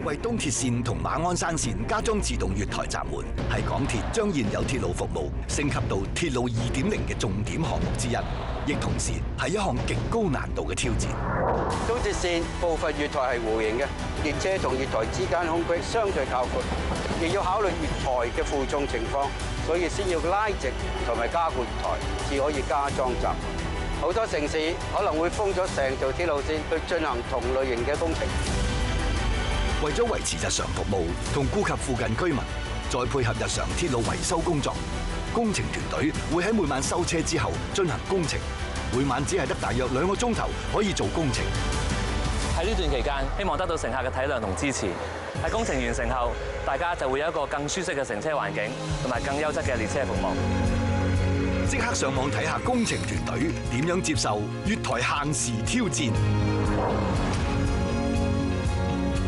為東鐵線同馬鞍山線加裝自動月台閘門，係港鐵將現有鐵路服務升級到鐵路2.0嘅重點項目之一，亦同時係一項極高難度嘅挑戰。東鐵線部分月台係弧形嘅，列車同月台之間空隙相對較闊，亦要考慮月台嘅負重情況，所以先要拉直同埋加固月台，至可以加裝閘門。好多城市可能會封咗成條鐵路線去進行同類型嘅工程。為咗維持日常服務同顧及附近居民，再配合日常鐵路維修工作，工程團隊會喺每晚收車之後進行工程。每晚只係得大約2個鐘頭可以做工程。喺呢段期間，希望得到乘客嘅體諒同支持。喺工程完成後，大家就會有一個更舒適嘅乘車環境，同埋更優質嘅列車服務。即刻上網睇下工程團隊點樣接受月台限時挑戰。